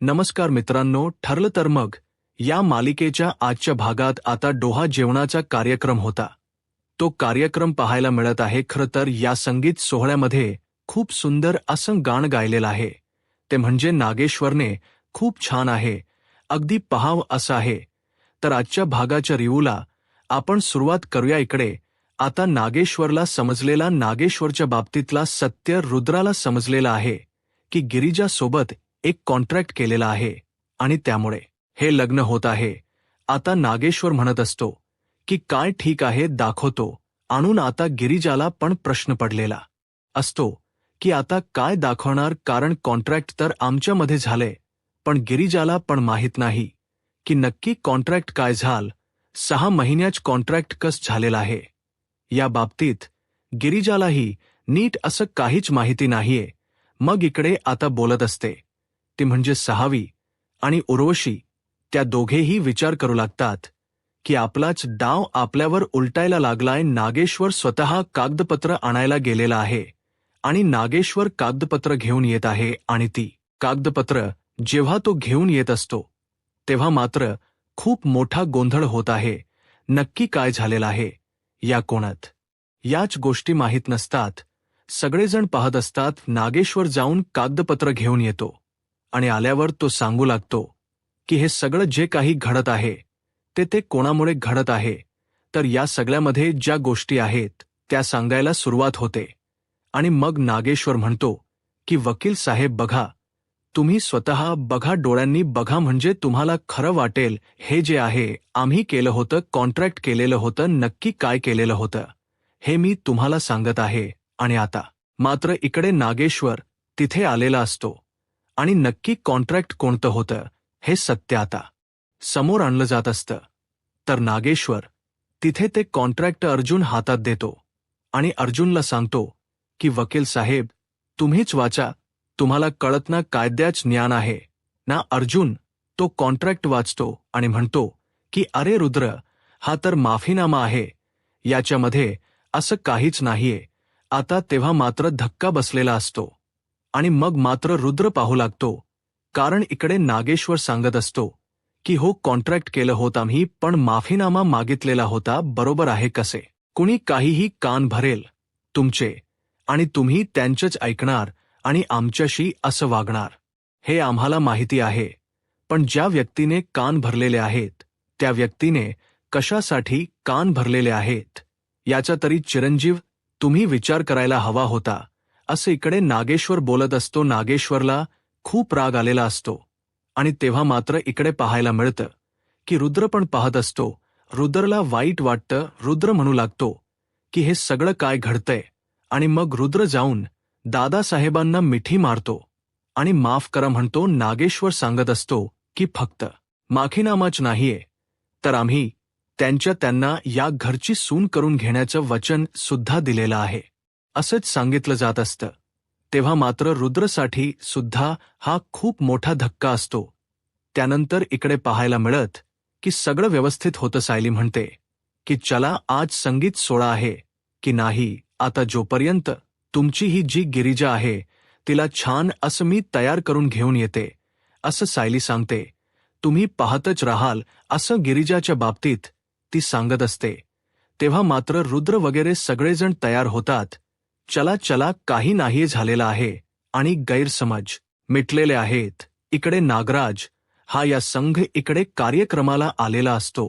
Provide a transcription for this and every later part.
नमस्कार मित्रांनो, ठरलं तर मग या मालिकेच्या आजच्या भागात आता डोहा जेवणाचा कार्यक्रम होता. तो कार्यक्रम पाहायला मिळत आहे. खरं तर या संगीत सोहळ्यामध्ये खूप सुंदर असं गाणं गायलेलं आहे. ते म्हणजे नागेश्वरने खूप छान आहे, अगदी पहाव असं आहे. तर आजच्या भागाच्या रिव्ह्यूला आपण सुरुवात करूया. इकडे आता नागेश्वरला समजलेला, नागेश्वरच्या बाबतीतला सत्य रुद्राला समजलेला आहे की गिरिजासोबत एक कॉन्ट्रॅक्ट केलेला आहे आणि त्यामुळे हे लग्न होत आहे. आता नागेश्वर म्हणत असतो की काय ठीक आहे, दाखवतो आणून. आता गिरिजाला पण प्रश्न पडलेला असतो की आता काय दाखवणार, कारण कॉन्ट्रॅक्ट तर आमच्यामध्ये झालंय, पण गिरिजाला पण माहीत नाही की नक्की कॉन्ट्रॅक्ट काय झालं. 6 महिन्याच कॉन्ट्रॅक्ट कस झालेला आहे या बाबतीत गिरिजालाही नीट असं काहीच माहिती नाहीये. मग इकडे आता बोलत असते ती म्हणजे सहावी आणि उर्वशी. त्या दोघेही विचार करू लागतात की आपलाच डाव आपल्यावर उलटायला लागलाय. नागेश्वर स्वतः कागदपत्र आणायला गेलेला आहे आणि नागेश्वर कागदपत्र घेऊन येत आहे आणि ती कागदपत्र जेव्हा तो घेऊन येत असतो तेव्हा मात्र खूप मोठा गोंधळ होत आहे. नक्की काय झालेलं आहे या कोणात याच गोष्टी माहीत नसतात. सगळेजण पाहत असतात. नागेश्वर जाऊन कागदपत्र घेऊन येतो आणि आल्यावर तो सांगू लागतो की हे सगळं जे काही घडत आहे ते कोणामुळे घडत आहे. तर या सगळ्यामध्ये ज्या गोष्टी आहेत त्या सांगायला सुरुवात होते आणि मग नागेश्वर म्हणतो की वकील साहेब बघा, तुम्ही स्वतः बघा, डोळ्यांनी बघा, म्हणजे तुम्हाला खरं वाटेल. हे जे आहे आम्ही केलं होतं, कॉन्ट्रॅक्ट केलेलं होतं, नक्की काय केलेलं होतं हे मी तुम्हाला सांगत आहे. आणि आता मात्र इकडे नागेश्वर तिथे आलेला असतो आणि नक्की कॉन्ट्रॅक्ट कोणतं होतं हे सत्य आता समोर आणलं जात असतं. तर नागेश्वर तिथे ते कॉन्ट्रॅक्ट अर्जुन हातात देतो आणि अर्जुनला सांगतो की वकील साहेब तुम्हीच वाचा, तुम्हाला कळत ना, कायद्याच ज्ञान आहे ना. अर्जुन तो कॉन्ट्रॅक्ट वाचतो आणि म्हणतो की अरे रुद्र, हा तर माफीनामा आहे, याच्यामध्ये असं काहीच नाहीये. आता तेव्हा मात्र धक्का बसलेला असतो आणि मग मात्र रुद्र पाहू लागतो, कारण इकडे नागेश्वर सांगत असतो की हो, कॉन्ट्रॅक्ट केलं होतं आम्ही, पण माफीनामा मागितलेला होता. बरोबर आहे. कसे कुणी काहीही कान भरेल तुमचे आणि तुम्ही त्यांचंच ऐकणार आणि आमच्याशी असं वागणार हे आम्हाला माहिती आहे. पण ज्या व्यक्तीने कान भरलेले आहेत त्या व्यक्तीने कशासाठी कान भरलेले आहेत याचा तरी चिरंजीव तुम्ही विचार करायला हवा होता, असं इकडे नागेश्वर बोलत असतो. नागेश्वरला खूप राग आलेला असतो आणि तेव्हा मात्र इकडे पाहायला मिळतं की रुद्र पण पाहत असतो. रुद्रला वाईट वाटतं. रुद्र म्हणू लागतो की हे सगळं काय घडतंय, आणि मग रुद्र जाऊन दादासाहेबांना मिठी मारतो आणि माफ करा म्हणतो. नागेश्वर सांगत असतो की फक्त माफीनामाच नाहीये, तर आम्ही त्यांना या घरची सून करून घेण्याचं वचन सुद्धा दिलेलं आहे, असंच सांगितलं जात असतं. तेव्हा मात्र रुद्रसाठी सुद्धा हा खूप मोठा धक्का असतो. त्यानंतर इकडे पाहायला मिळत की सगळं व्यवस्थित होतं. सायली म्हणते की चला, आज संगीत सोहळा आहे की नाही, आता जोपर्यंत तुमची ही जी गिरिजा आहे तिला छान असं मी तयार करून घेऊन येते, असं सायली सांगते. तुम्ही पाहतच राहाल असं गिरिजाच्या बाबतीत ती सांगत असते. तेव्हा मात्र रुद्र वगैरे सगळेजण तयार होतात. चला चला, काही नाही झालेलं आहे आणि गैरसमज मिटलेले आहेत. इकडे नागराज हा या संघ इकडे कार्यक्रमाला आलेला असतो,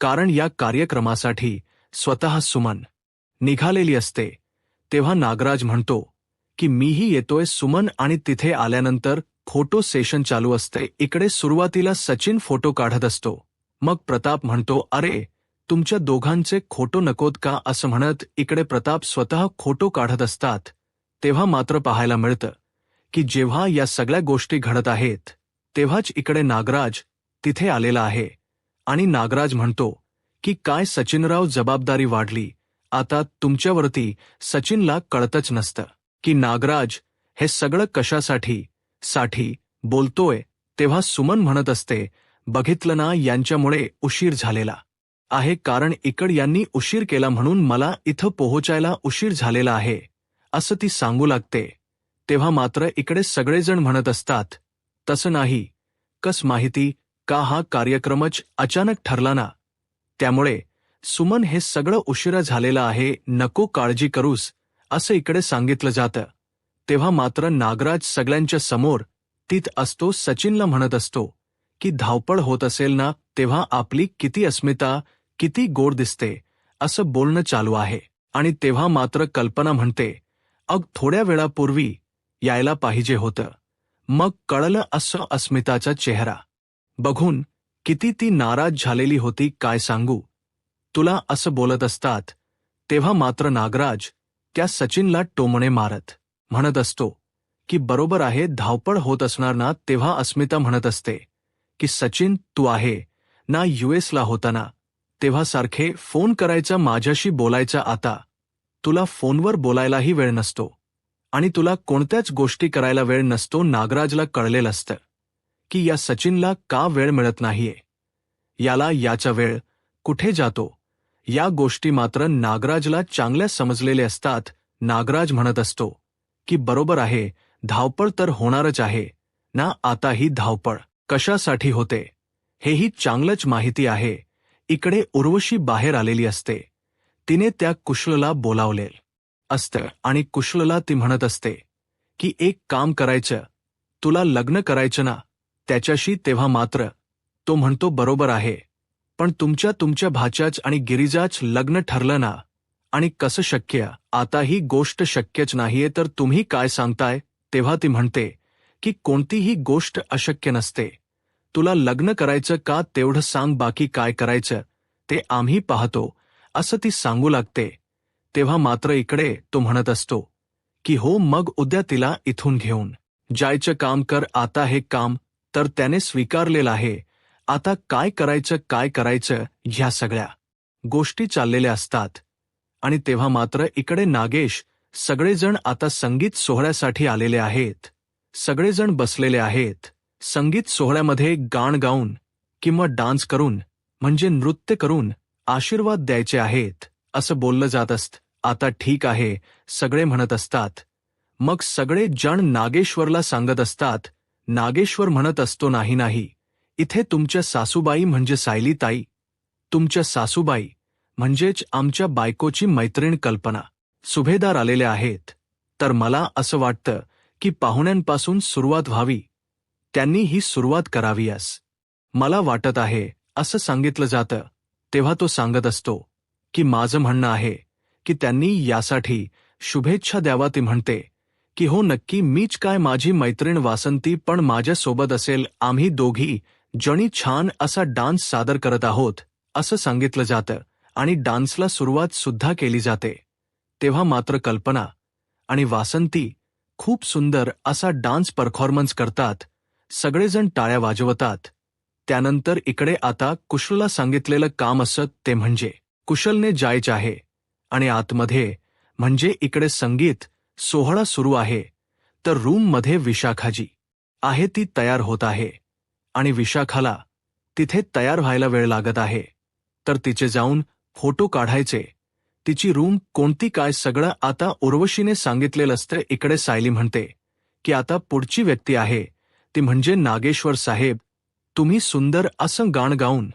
कारण या कार्यक्रमासाठी स्वतः सुमन निघालेली असते. तेव्हा नागराज म्हणतो की मीही येतोय. सुमन आणि तिथे आल्यानंतर फोटो सेशन चालू असते. इकडे सुरुवातीला सचिन फोटो काढत असतो. मग प्रताप म्हणतो अरे, तुमच्या दोघांचे फोटो नकोत का, असं म्हणत इकडे प्रताप स्वतः फोटो काढत असतात. तेव्हा मात्र पाहायला मिळतं की जेव्हा या सगळ्या गोष्टी घडत आहेत तेव्हाच इकडे नागराज तिथे आलेला आहे आणि नागराज म्हणतो की काय सचिनराव, जबाबदारी वाढली आता तुमच्यावरती. सचिनला कळतच नसतं की नागराज हे सगळं कशासाठी बोलतोय. तेव्हा सुमन म्हणत असते बघितलं ना, यांच्यामुळे उशीर झालेला आहे, कारण इकड यांनी उशीर केला म्हणून मला इथं पोहोचायला उशीर झालेला आहे, असं ती सांगू लागते. तेव्हा मात्र इकडे सगळेजण म्हणत असतात तसं नाही. कस माहिती का हा कार्यक्रमच अचानक ठरला ना. त्यामुळे सुमन हे सगळं उशिरा झालेलं आहे, नको काळजी करूस, असं इकडे सांगितलं जातं. तेव्हा मात्र नागराज सगळ्यांच्या समोर तिथ असतो, सचिनला म्हणत असतो की धावपळ होत असेल ना तेव्हा आपली किती अस्मिता, किती गोड दिसते, असं बोलणं चालू आहे. आणि तेव्हा मात्र कल्पना म्हणते, थोड्या वेळापूर्वी यायला पाहिजे होतं. मग कळलं असं अस्मिताचा चेहरा बघून किती ती नाराज झालेली होती, काय सांगू तुला. असं बोलत असतात तेव्हा मात्र नागराज त्या सचिनला टोमणे मारत म्हणत असतो की बरोबर आहे, धावपळ होत असणार ना. तेव्हा अस्मिता म्हणत असते की सचिन, तू आहे ना यूएसला होता ना, तेव्हा सारखे फोन करायचा, माझ्याशी बोलायचा, आता तुला फोनवर बोलायलाही वेळ नसतो आणि तुला कोणत्याच गोष्टी करायला वेळ नसतो. नागराजला कळलेलं असतं की या सचिनला का वेळ मिळत नाहीये, याला याचा वेळ कुठे जातो. या गोष्टी मात्र नागराजला चांगल्या समजलेले असतात. नागराज म्हणत असतो की बरोबर आहे, धावपळ तर होणारच आहे ना. आता ही धावपळ कशासाठी होते हेही चांगलंच माहिती आहे. इकडे उर्वशी बाहेर आलेली असते. तिने त्या कुशलला बोलावले असतं आणि कुशलला ती म्हणत असते की एक काम करायचं, तुला लग्न करायचं ना त्याच्याशी. तेव्हा मात्र तो म्हणतो बरोबर आहे, पण तुमच्या भाच्याच आणि गिरिजाच लग्न ठरलं ना. आणि कसं शक्य, आता ही गोष्ट शक्यच नाहीये, तर तुम्ही काय सांगताय. तेव्हा ती म्हणते की कोणतीही गोष्ट अशक्य नसते. तुला लग्न करायचं का तेवढं सांग, बाकी काय करायचं ते आम्ही पाहतो, असं ती सांगू लागते. तेव्हा मात्र इकडे तो म्हणत असतो की हो, मग उद्या तिला इथून घेऊन जायचं काम कर. आता हे काम तर त्याने स्वीकारलेलं आहे, आता काय करायचं ह्या सगळ्या गोष्टी चाललेल्या असतात. आणि तेव्हा मात्र इकडे नागेश, सगळेजण आता संगीत सोहळ्यासाठी आलेले आहेत. सगळेजण बसलेले आहेत. संगीत सोहळ्यामध्ये गाण गाऊन किंवा डान्स करून, म्हणजे नृत्य करून आशीर्वाद द्यायचे आहेत, असं बोललं जात असतं. आता ठीक आहे, सगळे म्हणत असतात. मग सगळे जण नागेश्वरला सांगत असतात. नागेश्वर म्हणत असतो, नाही, इथे तुमच्या सासूबाई म्हणजे सायली ताई, तुमच्या सासूबाई म्हणजेच आमच्या बायकोची मैत्रीण कल्पना सुभेदार आलेल्या आहेत. तर मला असं वाटतं की पाहुण्यांपासून सुरुवात व्हावी, त्यांनी ही सुरुवात करावी मला वाटत आहे, असं सांगितलं जातं. तेव्हा तो सांगत असतो की माझं म्हणणं आहे की त्यांनी यासाठी शुभेच्छा द्यावा. ती म्हणते की हो नक्की, मीच काय, माझी मैत्रीण वासंती पण माझ्यासोबत असेल, आम्ही दोघी जणी छान असा डान्स सादर करत आहोत, असं सांगितलं जातं आणि डान्सला सुरुवात सुद्धा केली जाते. तेव्हा मात्र कल्पना आणि वासंती खूप सुंदर असा डान्स परफॉर्मन्स करतात. सगळेजण टाळ्या वाजवतात. त्यानंतर इकडे आता कुशलला सांगितलेलं काम असत ते म्हणजे कुशलने जायचे आहे आणि आतमध्ये, म्हणजे इकडे संगीत सोहळा सुरू आहे. तर रूममध्ये विशाखाजी आहे, ती तयार होत आहे आणि विशाखाला तिथे तयार व्हायला वेळ लागत आहे. तर तिचे जाऊन फोटो काढायचे, तिची रूम कोणती काय सगळं आता उर्वशीने सांगितलेलं असतं. इकडे सायली म्हणते की आता पुढची व्यक्ती आहे ती म्हणजे नागेश्वर साहेब, तुम्ही सुंदर असं गाण गाऊन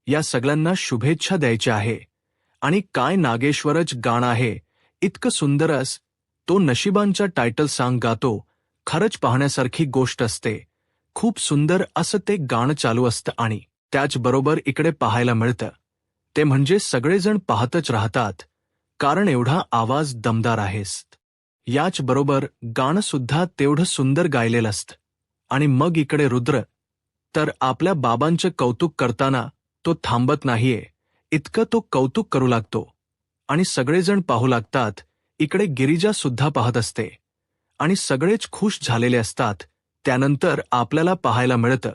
या सगळ्यांना शुभेच्छा द्यायच्या आहे. आणि काय नागेश्वरच गाणं आहे, इतकं सुंदरच, तो नशिबांचा टायटल सॉन्ग गातो. खरंच पाहण्यासारखी गोष्ट असते. खूप सुंदर असं ते गाणं चालू असतं आणि त्याचबरोबर इकडे पाहायला मिळतं ते म्हणजे सगळेजण पाहतच राहतात, कारण एवढा आवाज दमदार आहेस. याचबरोबर गाणं सुद्धा तेवढं सुंदर गायलेलं असतं. आणि मग इकडे रुद्र तर आपल्या बाबांचं कौतुक करताना तो थांबत नाहीये, इतकं तो कौतुक करू लागतो आणि सगळेजण पाहू लागतात. इकडे गिरिजा सुद्धा पाहत असते आणि सगळेच खुश झालेले असतात. त्यानंतर आपल्याला पाहायला मिळतं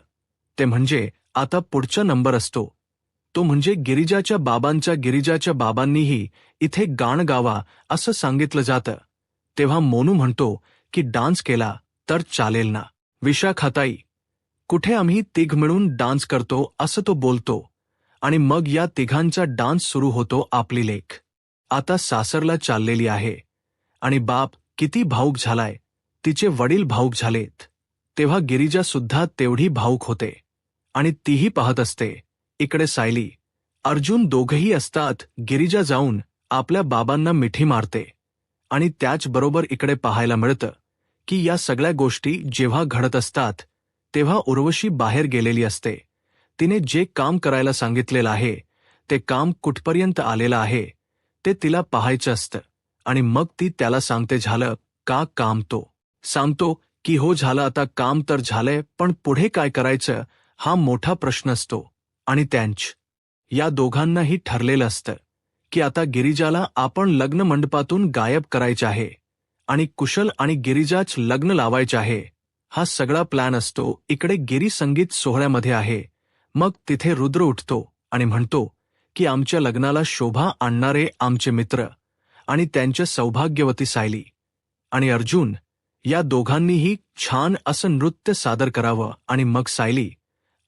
ते म्हणजे आता पुढचा नंबर असतो तो म्हणजे गिरिजाच्या बाबांनीही इथे गाण गावा असं सांगितलं जातं. तेव्हा मोनू म्हणतो की डान्स केला तर चालेल ना विशाखाताई, कुठे आम्ही तिघ मिळून डान्स करतो, असं तो बोलतो. आणि मग या तिघांचा डान्स सुरू होतो. आपली लेक आता सासरला चाललेली आहे आणि बाप किती भावूक झालाय, तिचे वडील भावूक झालेत. तेव्हा गिरिजा सुद्धा तेवढी भावूक होते आणि तीही पाहत असते. इकडे सायली, अर्जुन दोघंही असतात. गिरिजा जाऊन आपल्या बाबांना मिठी मारते आणि त्याचबरोबर इकडे पाहायला मिळतं की या सगळ्या गोष्टी जेव्हा घडत असतात तेव्हा उर्वशी बाहेर गेलेली असते. तिने जे काम करायला सांगितलेलं आहे ते काम कुठपर्यंत आलेलं आहे ते तिला पाहायचं असतं आणि मग ती त्याला सांगते, झालं का काम? तो सांगतो की हो झालं, आता काम तर झालंय, पण पुढे काय करायचं हा मोठा प्रश्न असतो. आणि या दोघांनाही ठरलेलं असतं की आता गिरिजाला आपण लग्न मंडपातून गायब करायचे आहे आणि कुशल आणि गिरिजाच लग्न लावायचे आहे. हा सगळा प्लॅन असतो. इकडे गिरी संगीत सोहळ्यामध्ये आहे. मग तिथे रुद्र उठतो आणि म्हणतो की आमच्या लग्नाला शोभा आणणारे आमचे मित्र आणि त्यांच्या सौभाग्यवती सायली आणि अर्जुन या दोघांनीही छान असं नृत्य सादर करावं. आणि मग सायली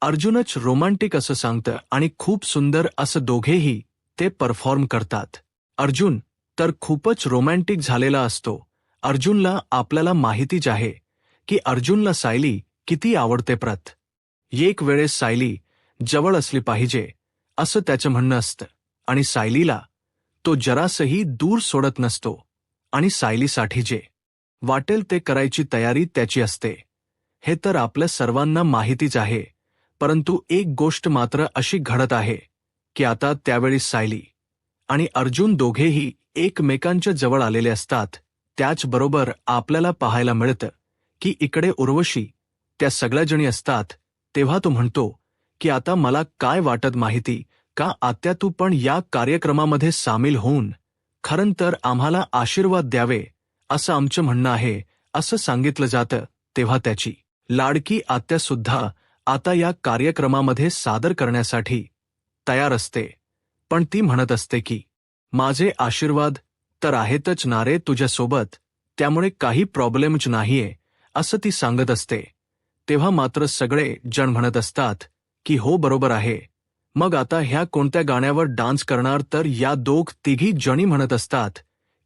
अर्जुनच रोमांटिक असं सांगतं आणि खूप सुंदर असं दोघेही ते परफॉर्म करतात. अर्जुन तर खूपच रोमॅन्टिक झालेला असतो. अर्जुनला आपल्याला माहितीच आहे की अर्जुनला सायली किती आवडते. एक वेळेस सायली जवळ असली पाहिजे असं त्याचं म्हणणं असतं आणि सायलीला तो जरासही दूर सोडत नसतो आणि सायलीसाठी जे वाटेल ते करायची तयारी त्याची असते. हे तर आपल्या सर्वांना माहितीच आहे. परंतु एक गोष्ट मात्र अशी घडत आहे की आता त्यावेळी सायली आणि अर्जुन दोघेही एकमेकांच्या जवळ आलेले असतात. त्याचबरोबर आपल्याला पाहायला मिळतं की इकडे उर्वशी त्या सगळ्या जणी असतात. तेव्हा तो म्हणतो की आता मला काय वाटत माहिती का आत्या, तू पण या कार्यक्रमामध्ये सामील होऊन खरं तर आम्हाला आशीर्वाद द्यावे असं आमचं म्हणणं आहे असं सांगितलं जातं. तेव्हा त्याची लाडकी आत्या सुद्धा आता या कार्यक्रमामध्ये सादर करण्यासाठी तयार असते. पण ती म्हणत असते की माझे आशीर्वाद तर आहेतच ना रे तुझ्यासोबत, त्यामुळे काही प्रॉब्लेमच नाहीये असं ती सांगत असते. तेव्हा मात्र सगळे जण म्हणत असतात की हो बरोबर आहे. मग आता ह्या कोणत्या गाण्यावर डान्स करणार? तर या तिघी जणी म्हणत असतात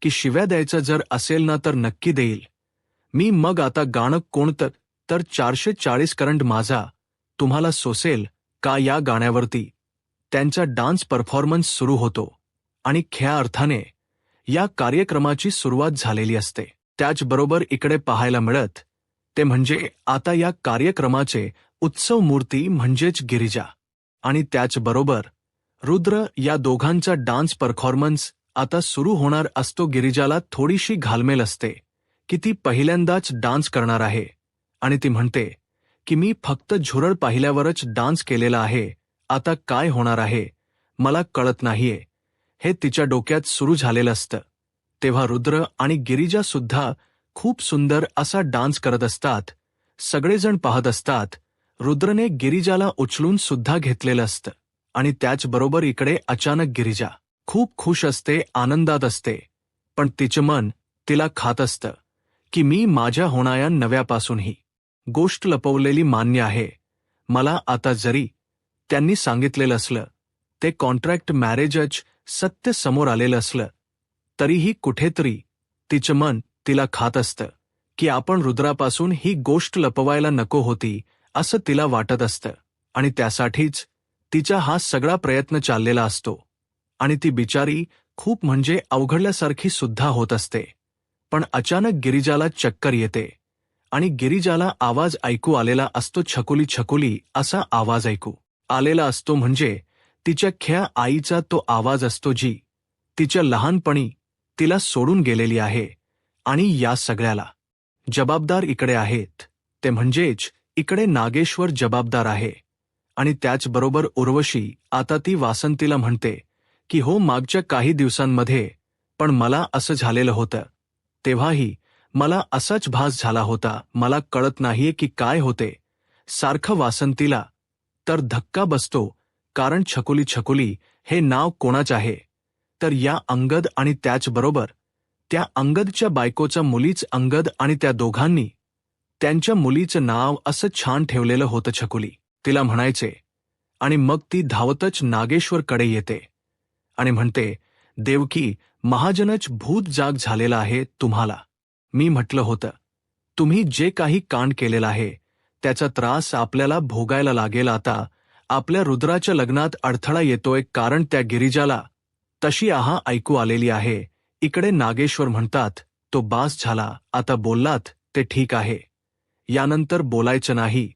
की शिव्या द्यायचं जर असेल ना तर नक्की देईल मी. मग आता गाणं कोणतं? तर 440 करंट माझा तुम्हाला सोसेल का या गाण्यावरती त्यांचा डान्स परफॉर्मन्स सुरू होतो आणि खऱ्या अर्थाने या कार्यक्रमाची सुरुवात झालेली असते. त्याचबरोबर इकडे पाहायला मिळत ते म्हणजे आता या कार्यक्रमाचे उत्सव मूर्ती म्हणजेच गिरिजा आणि त्याचबरोबर रुद्र या दोघांचा डान्स परफॉर्मन्स आता सुरू होणार असतो. गिरिजाला थोडीशी घालमेल असते की ती पहिल्यांदाच डान्स करणार आहे आणि ती म्हणते की मी फक्त झुरळ पाहिल्यावरच डान्स केलेला आहे, आता काय होणार आहे मला कळत नाहीये, हे तिच्या डोक्यात सुरू झालेलं असतं. तेव्हा रुद्र आणि गिरिजा सुद्धा खूप सुंदर असा डान्स करत असतात. सगळेजण पाहत असतात. रुद्रने गिरिजाला उचलून सुद्धा घेतलेलं असतं आणि त्याचबरोबर इकडे अचानक गिरिजा खूप खुश असते, आनंदात असते. पण तिचं मन तिला खात असतं की मी माझ्या होणाऱ्या नव्यापासून ही गोष्ट लपवलेली मान्य आहे. मला आता जरी त्यांनी सांगितलेलं असलं ते कॉन्ट्रॅक्ट मॅरेजच सत्य समोर आलेलं असलं तरीही कुठेतरी तिचं मन तिला खात असतं की आपण रुद्रापासून ही गोष्ट लपवायला नको होती असं तिला वाटत असतं आणि त्यासाठीच तिचा हा सगळा प्रयत्न चाललेला असतो. आणि ती बिचारी खूप म्हणजे अवघडल्यासारखी सुद्धा होत असते. पण अचानक गिरिजाला चक्कर येते आणि गिरिजाला आवाज ऐकू आलेला असतो. छकुली छकुली असा आवाज ऐकू आलेला असतो. म्हणजे तिच्या खऱ्या आईचा तो आवाज असतो जी तिच्या लहानपणी तिला सोडून गेलेली आहे. आणि या सगळ्याला जबाबदार इकडे आहेत ते म्हणजेच इकडे नागेश्वर जबाबदार आहे. आणि त्याचबरोबर उर्वशी आता ती वासंतीला म्हणते की हो मागच्या काही दिवसांमध्ये पण मला असं झालेलं होतं, तेव्हाही मला असाच भास झाला होता, मला कळत नाहीये की काय होते. सारखं वासंतीला तर धक्का बसतो कारण छकुली छकुली हे नाव कोणाच आहे तर या अंगद आणि त्याचबरोबर त्या अंगदच्या बायकोचा मुलीच अंगद आणि त्या दोघांनी त्यांच्या मुलीचं नाव असं छान ठेवलेलं होतं छकुली तिला म्हणायचे. आणि मग ती धावतच नागेश्वरकडे येते आणि म्हणते, देवकी महाजनच भूत जाग झालेला आहे तुम्हाला. मी म्हटलं होतं तुम्ही जे काही कांड केलेलं आहे त्याचा त्रास आपल्याला भोगायला लागेल. आता आपल्या रुद्राच्या लग्नात अडथळा येतोय कारण त्या गिरिजाला तशी आहा ऐकू आलेली आहे. इकडे नागेश्वर म्हणतात, तो बास झाला, आता बोललात ते ठीक आहे. यानंतर बोलायचं नाही,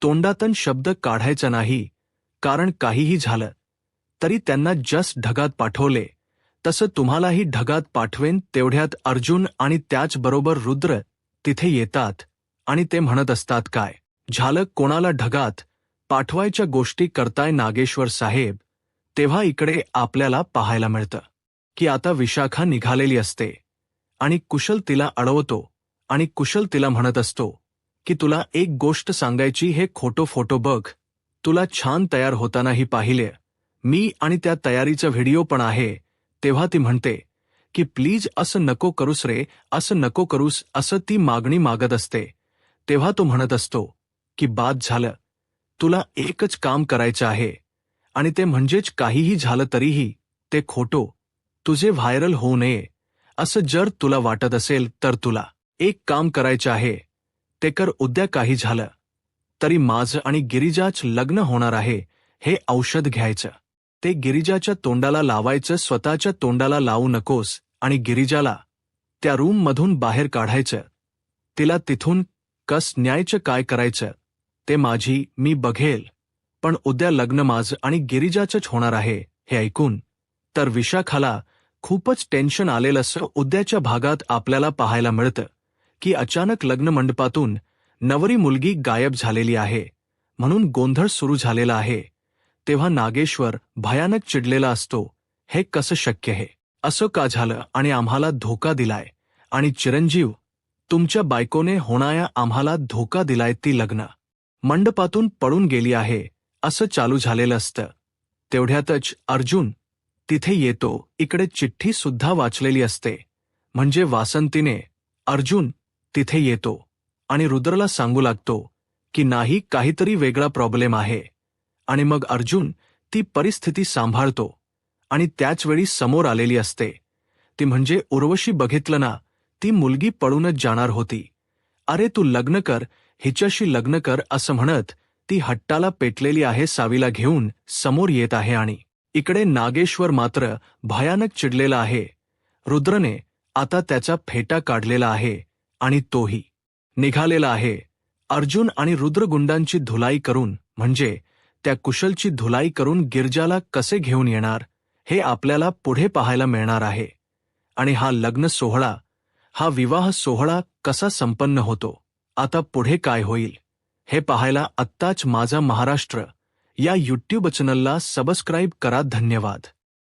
तोंडातून शब्द काढायचा नाही, कारण काहीही झालं तरी त्यांना जस्ट ढगात पाठवले तसं तुम्हालाही ढगात पाठवेन. तेवढ्यात अर्जुन आणि त्याचबरोबर रुद्र तिथे येतात आणि ते म्हणत असतात, काय झालं, कोणाला ढगात पाठवायच्या गोष्टी करताय नागेश्वर साहेब? तेव्हा इकडे आपल्याला पाहायला मिळतं की आता विशाखा निघालेली असते आणि कुशल तिला अडवतो आणि कुशल तिला म्हणत असतो की तुला एक गोष्ट सांगायची, हे खोटो फोटो बघ, तुला छान तयार होतानाही पाहिले मी आणि त्या तयारीचा व्हिडिओ पण आहे. तेव्हा ती म्हणते की प्लीज असं नको करूस रे, असं नको करूस, असं ती मागणी मागत असते. तेव्हा तो म्हणत असतो की बाद झालं, तुला एकच काम करायचं आहे आणि ते म्हणजेच काहीही झालं तरीही ते खोटो तुझे व्हायरल होऊ नये असं जर तुला वाटत असेल तर तुला एक काम करायचं आहे, ते कर. उद्या काही झालं तरी माझं आणि गिरिजाच लग्न होणार आहे, हे औषध घ्यायचं, ते गिरिजाच्या तोंडाला लावायचं, स्वतःच्या तोंडाला लावू नकोस आणि गिरिजाला त्या रूममधून बाहेर काढायचं. तिला तिथून कस न्यायचं, काय करायचं ते मी बघेल, पण उद्या लग्न माझं आणि गिरिजाचंच होणार आहे. हे ऐकून तर विशाखाला खूपच टेन्शन आलेलं असं. उद्याच्या भागात आपल्याला पाहायला मिळतं की अचानक लग्न मंडपातून नवरी मुलगी गायब झालेली आहे, म्हणून गोंधळ सुरू झालेला आहे. तेव्हा नागेश्वर भयानक चिडलेला असतो, हे कसं शक्य आहे, असं का झालं आणि आम्हाला धोका दिलाय, आणि चिरंजीव तुमच्या बायकोने होणाऱ्या आम्हाला धोका दिलाय, ती लग्न मंडपातून पळून गेली आहे, असं चालू झालेलं असतं. तेवढ्यातच अर्जुन तिथे येतो. इकडे चिठ्ठी सुद्धा वाचलेली असते, म्हणजे वासंतीने. अर्जुन तिथे येतो आणि रुद्रला सांगू लागतो की नाही, काहीतरी वेगळा प्रॉब्लेम आहे. आणि मग अर्जुन ती परिस्थिती सांभाळतो आणि त्याचवेळी समोर आलेली असते ती म्हणजे उर्वशी. बघितलं ना, ती मुलगी पळूनच जाणार होती. अरे तू लग्न कर, हिच्याशी लग्न कर, असं म्हणत ती हट्टाला पेटलेली आहे, सावीला घेऊन समोर येत आहे. आणि इकडे नागेश्वर मात्र भयानक चिडलेला आहे. रुद्रने आता त्याचा फेटा काढलेला आहे आणि तोही निघालेला आहे. अर्जुन आणि रुद्र गुंडांची धुलाई करून, म्हणजे त्या कुशलची धुलाई करून गिरजाला कसे घेऊन येणार, हे आपल्याला पुढे पाहायला मिळणार आहे. आणि हा लग्न सोहळा, हा विवाह सोहळा कसा संपन्न होतो, आता पुढे काय होईल, हे पाहायला आत्ताच माझा महाराष्ट्र या यूट्यूब चॅनलला सबस्क्राईब करा. धन्यवाद.